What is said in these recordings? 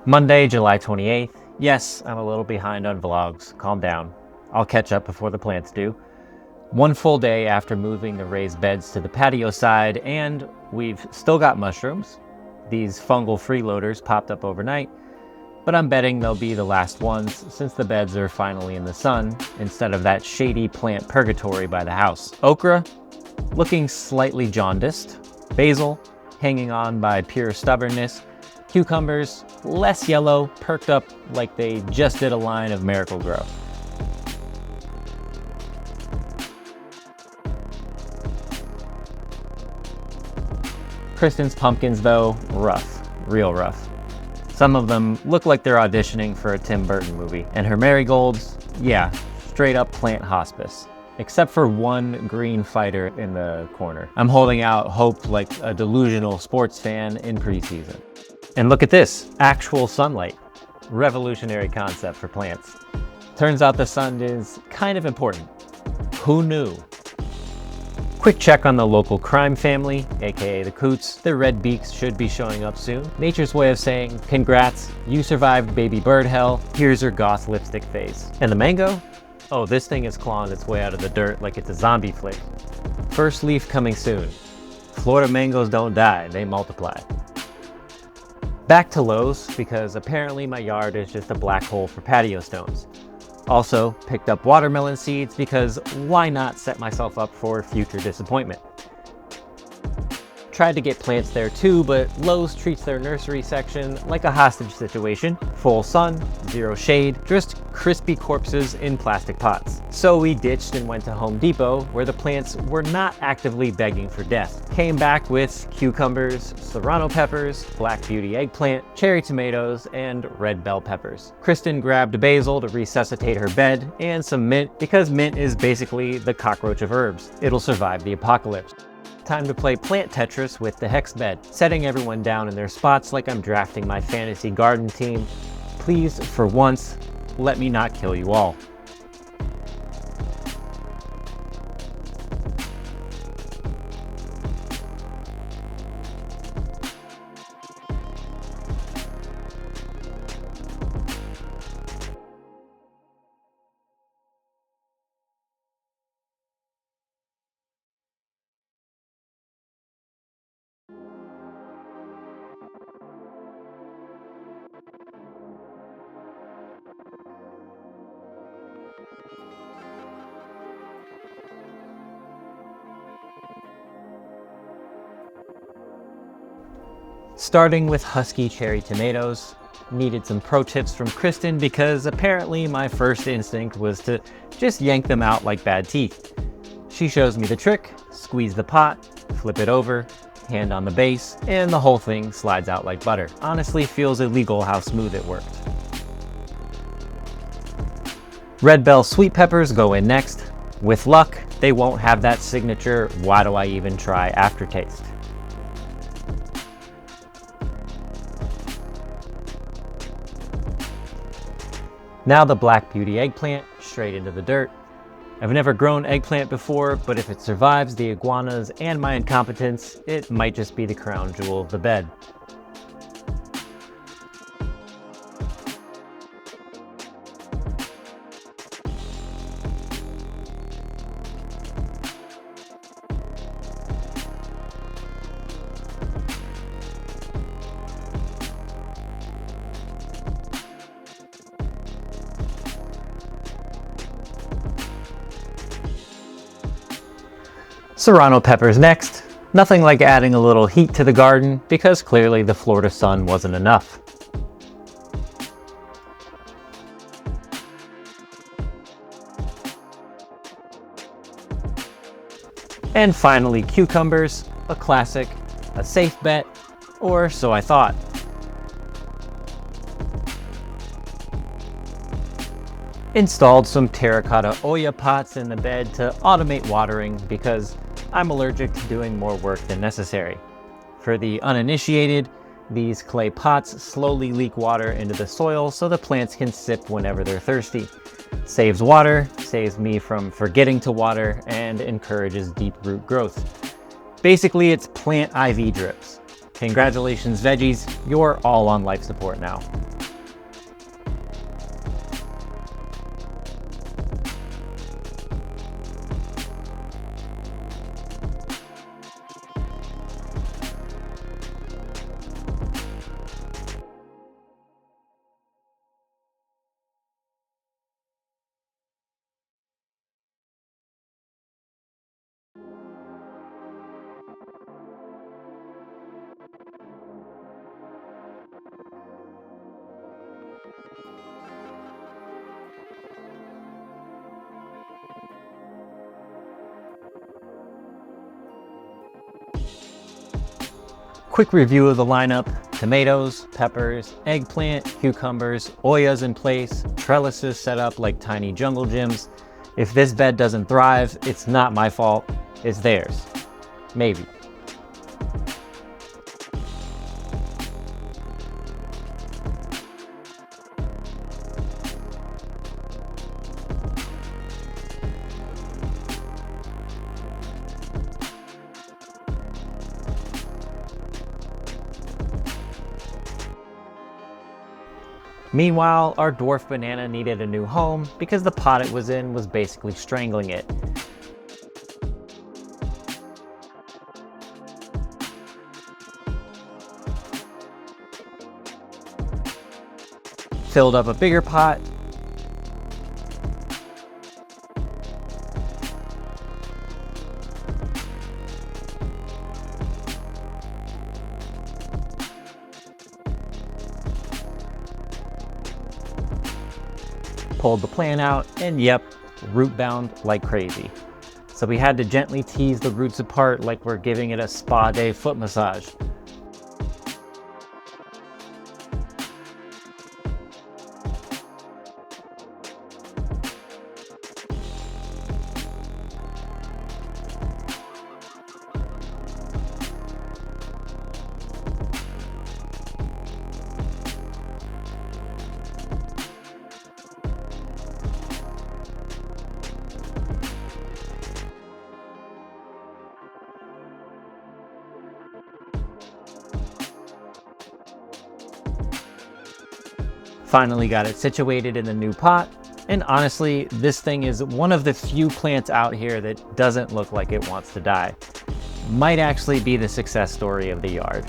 Monday, July 28th. Yes, I'm a little behind on vlogs. Calm down. I'll catch up before the plants do. One full day after moving the raised beds to the patio side, and we've still got mushrooms. These fungal freeloaders popped up overnight, but I'm betting they'll be the last ones since the beds are finally in the sun instead of that shady plant purgatory by the house. Okra, looking slightly jaundiced. Basil, hanging on by pure stubbornness. Cucumbers, less yellow, perked up like they just did a line of Miracle-Gro. Kristin's pumpkins, though, rough, real rough. Some of them look like they're auditioning for a Tim Burton movie. And her marigolds, yeah, straight up plant hospice. Except for one green fighter in the corner. I'm holding out hope like a delusional sports fan in preseason. And look at this, actual sunlight. Revolutionary concept for plants. Turns out the sun is kind of important. Who knew? Quick check on the local crime family, aka the Coots. The red-beaks should be showing up soon. Nature's way of saying, congrats, you survived baby bird hell, here's your goth lipstick phase. And the mango? Oh, this thing is clawing its way out of the dirt like it's a zombie flick. First leaf coming soon. Florida mangoes don't die, they multiply. Back to Lowe's, because apparently my yard is just a black hole for patio stones. Also, picked up watermelon seeds because why not set myself up for future disappointment? Tried to get plants there too, but Lowe's treats their nursery section like a hostage situation. Full sun, zero shade, just crispy corpses in plastic pots. So we ditched and went to Home Depot, where the plants were not actively begging for death. Came back with cucumbers, Serrano peppers, black beauty eggplant, cherry tomatoes, and red bell peppers. Kristin grabbed basil to resuscitate her bed, and some mint, because mint is basically the cockroach of herbs. It'll survive the apocalypse. Time to play plant Tetris with the Hex-bed, setting everyone down in their spots like I'm drafting my fantasy garden team. Please, for once, let me not kill you all. Starting with husky cherry tomatoes, needed some pro tips from Kristin because apparently my first instinct was to just yank them out like bad teeth. She shows me the trick, squeeze the pot, flip it over, hand on the base, and the whole thing slides out like butter. Honestly feels illegal how smooth it worked. Red bell sweet peppers go in next. With luck, they won't have that signature "why do I even try" aftertaste. Now the black beauty eggplant, straight into the dirt. I've never grown eggplant before, but if it survives the iguanas and my incompetence, it might just be the crown jewel of the bed. Serrano peppers next. Nothing like adding a little heat to the garden because clearly the Florida sun wasn't enough. And finally cucumbers, a classic, a safe bet, or so I thought. Installed some terracotta olla pots in the bed to automate watering because I'm allergic to doing more work than necessary. For the uninitiated, these clay pots slowly leak water into the soil so the plants can sip whenever they're thirsty. Saves water, saves me from forgetting to water, and encourages deep root growth. Basically, it's plant IV drips. Congratulations, veggies, you're all on life support now. Quick review of the lineup: tomatoes, peppers, eggplant, cucumbers, ollas in place, trellises set up like tiny jungle gyms. If this bed doesn't thrive, it's not my fault, it's theirs. Maybe. Meanwhile, our dwarf banana needed a new home because the pot it was in was basically strangling it. Filled up a bigger pot. Pulled the plant out, and yep, root bound like crazy. So we had to gently tease the roots apart like we're giving it a spa day foot massage. Finally got it situated in the new pot, and honestly, this thing is one of the few plants out here that doesn't look like it wants to die. Might actually be the success story of the yard.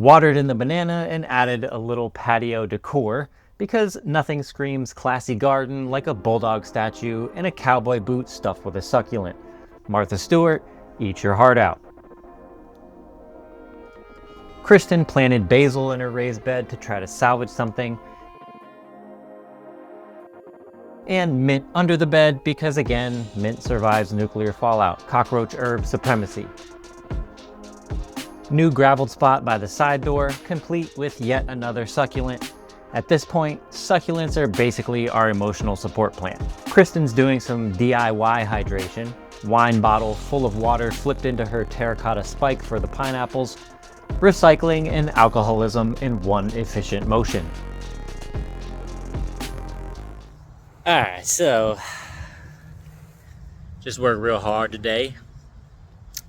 Watered in the banana and added a little patio decor because nothing screams classy garden like a bulldog statue and a cowboy boot stuffed with a succulent. Martha Stewart, eat your heart out. Kristin planted basil in her raised bed to try to salvage something, and mint under the bed because, again, mint survives nuclear fallout. Cockroach herb supremacy. New graveled spot by the side door, complete with yet another succulent. At this point, succulents are basically our emotional support plant. Kristin's doing some DIY hydration. Wine bottle full of water flipped into her terracotta spike for the pineapples. Recycling and alcoholism in one efficient motion. Alright, so just worked real hard today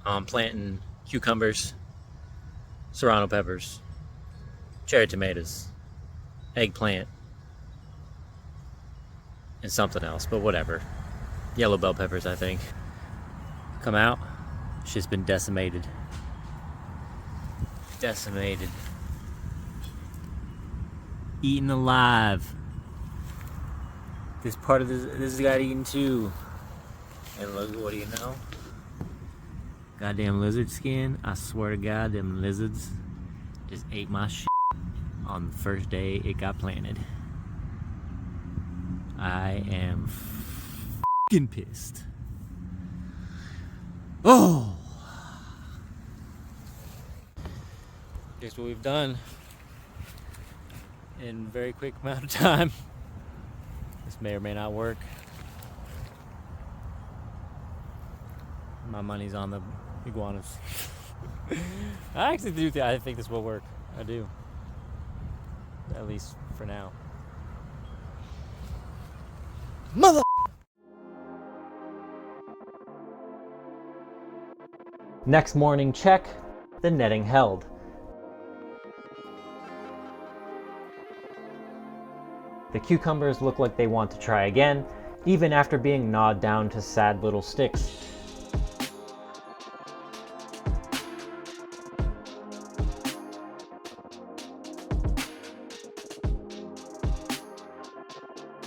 on planting cucumbers, Serrano peppers, cherry tomatoes, eggplant, and something else, but whatever. Yellow bell peppers, I think. Come out, shit's been decimated. Decimated. Eaten alive. This part of this got eaten too. And look, what do you know? Goddamn lizard skin. I swear to God, them lizards just ate my shit on the first day it got planted. I am f***ing pissed. Oh! Here's what we've done in a very quick amount of time. This may or may not work. My money's on the iguanas. I actually do I think this will work. I do. At least for now. Mother! Next morning check, the netting held. The cucumbers look like they want to try again, even after being gnawed down to sad little sticks.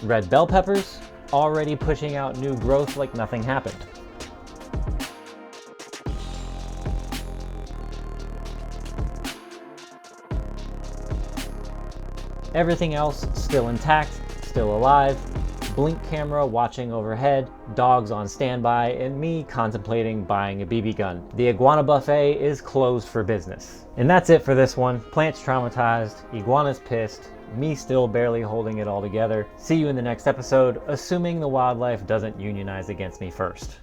Red bell peppers, already pushing out new growth like nothing happened. Everything else still intact, still alive. Blink camera watching overhead, dogs on standby, and me contemplating buying a BB gun. The iguana buffet is closed for business. And that's it for this one. Plants traumatized, iguanas pissed, me still barely holding it all together. See you in the next episode, assuming the wildlife doesn't unionize against me first.